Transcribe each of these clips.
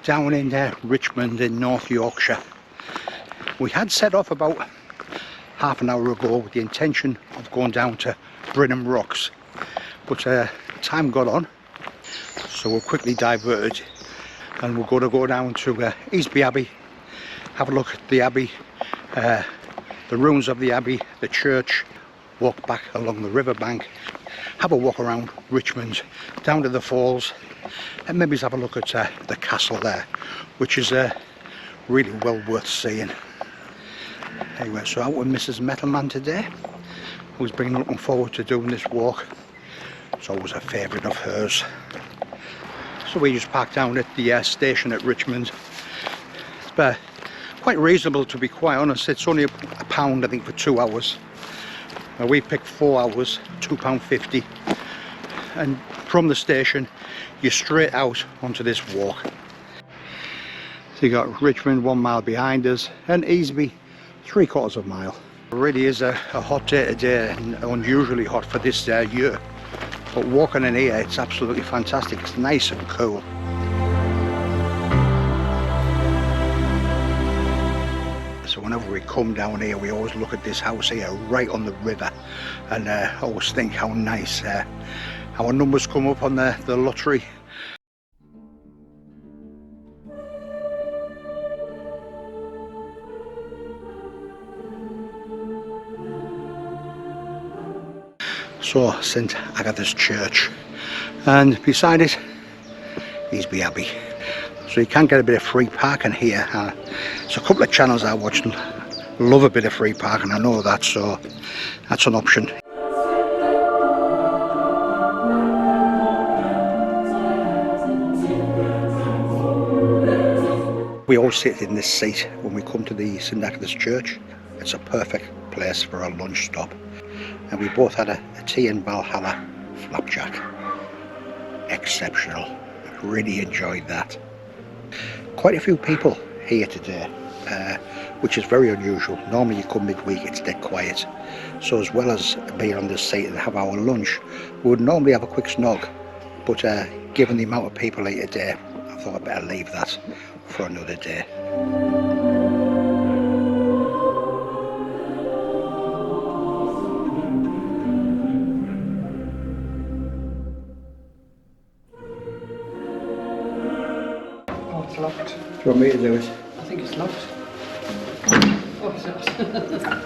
Down in Richmond in North Yorkshire. We had set off about half an hour ago with the intention of going down to Brinham Rocks, but time got on, so we're quickly diverted and we're going to go down to Easby Abbey, have a look at the Abbey, the ruins of the Abbey, the church, walk back along the river bank, have a walk around Richmond, down to the falls, and maybe have a look at the castle there, which is really well worth seeing. Anyway, so out with Mrs. Metalman today, who's been looking forward to doing this walk. It's always a favourite of hers. So we just parked down at the station at Richmond. It's quite reasonable, to be quite honest. It's only a pound, I think, for 2 hours. We picked 4 hours, £2.50, and from the station you're straight out onto this walk. So you got Richmond 1 mile behind us and Easby 3/4 mile. It really is a hot day today, and unusually hot for this year, but walking in here it's absolutely fantastic. It's nice and cool. So whenever we come down here, we always look at this house here right on the river, and always think how nice our numbers come up on the lottery. So St Agatha's Church, and beside it Easby Abbey. So you can get a bit of free parking here. So a couple of channels I watch love a bit of free parking, I know that, so that's an option. We all sit in this seat when we come to the St Agatha's Church. It's a perfect place for a lunch stop. And we both had a tea and Valhalla flapjack. Exceptional. Really enjoyed that. Quite a few people here today, which is very unusual. Normally you come midweek, it's dead quiet. So as well as being on this seat and have our lunch, we would normally have a quick snog. But given the amount of people here today, I thought I'd better leave that for another day. Locked. Do you want me to do it? I think it's locked. Oh, it's not.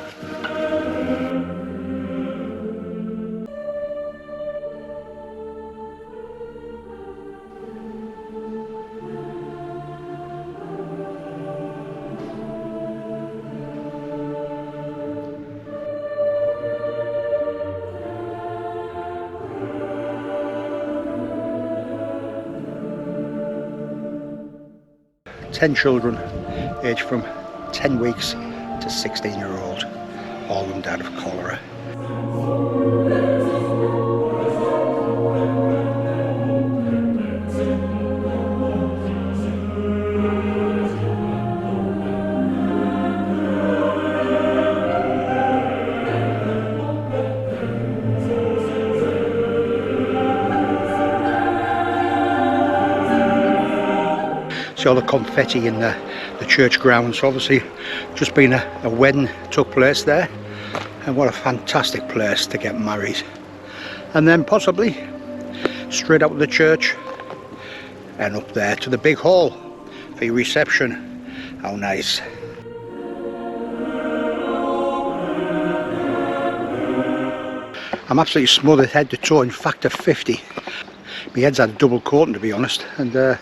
10 children aged from 10 weeks to 16-year-old, all of them died of cholera. See all the confetti in the church grounds. So obviously just been a wedding took place there, and what a fantastic place to get married. And then possibly straight out of the church and up there to the big hall for your reception. How nice. I'm absolutely smothered head to toe, in fact a 50. My head's had a double coating, to be honest, and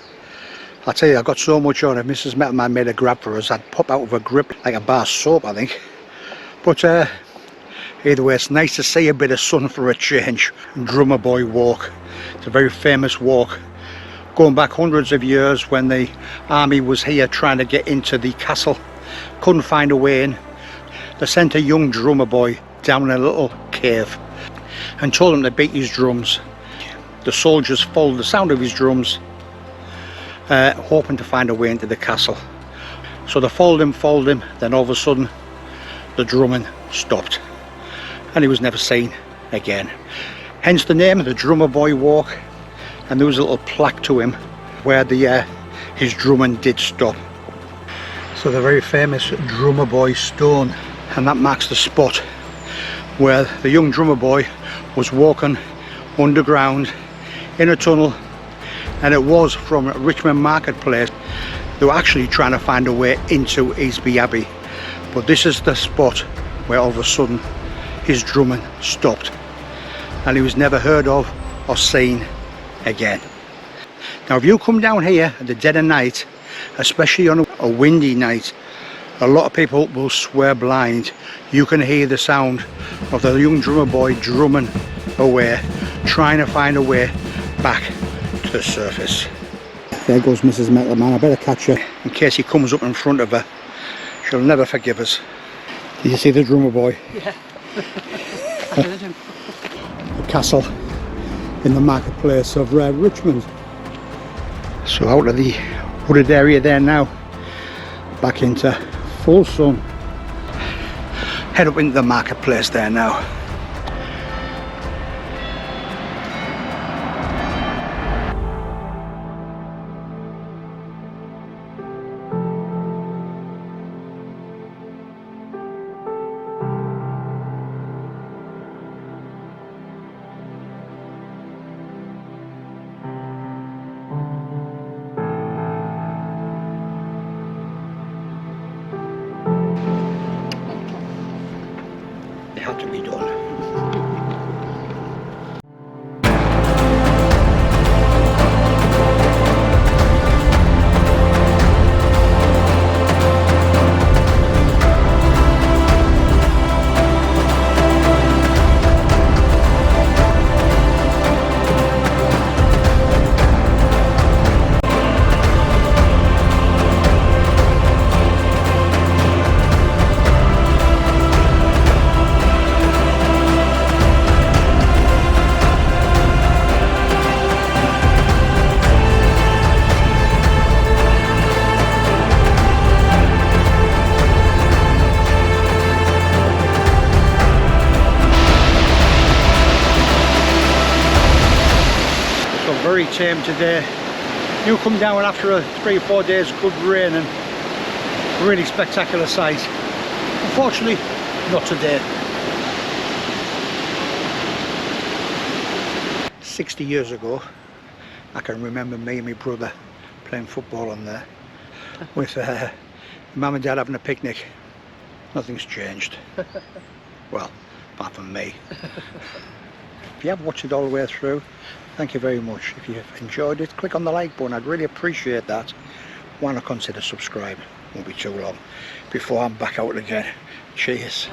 I'll tell you, I got so much on it. Mrs. Metalman made a grab for us. I'd pop out of a grip like a bar soap, I think. But either way, it's nice to see a bit of sun for a change. Drummer Boy Walk. It's a very famous walk, going back hundreds of years when the army was here trying to get into the castle. Couldn't find a way in. They sent a young drummer boy down in a little cave and told him to beat his drums. The soldiers followed the sound of his drums, hoping to find a way into the castle. So they followed him, then all of a sudden the drumming stopped and he was never seen again. Hence the name of the Drummer Boy Walk, and there was a little plaque to him where his drumming did stop. So the very famous Drummer Boy stone, and that marks the spot where the young drummer boy was walking underground in a tunnel, and it was from Richmond Marketplace. They were actually trying to find a way into Easby Abbey, but this is the spot where all of a sudden his drumming stopped, and he was never heard of or seen again. Now if you come down here at the dead of night, especially on a windy night, a lot of people will swear blind. You can hear the sound of the young drummer boy drumming away, trying to find a way back to the surface. There goes Mrs. METALMAN. I better catch her in case he comes up in front of her. She'll never forgive us. Did you see the drummer boy? Yeah. I heard him. The castle in the marketplace of Richmond. So out of the wooded area there now, back into full sun. Head up into the marketplace there now. It had to be done. Very tame today. You come down after a 3 or 4 days good rain and really spectacular sight. Unfortunately, not today. 60 years ago, I can remember me and my brother playing football on there with Mum and Dad having a picnic. Nothing's changed. Well, apart from me. If you have watched it all the way through, thank you very much. If you've enjoyed it, click on the like button. I'd really appreciate that. Why not consider subscribing? Won't be too long before I'm back out again. Cheers.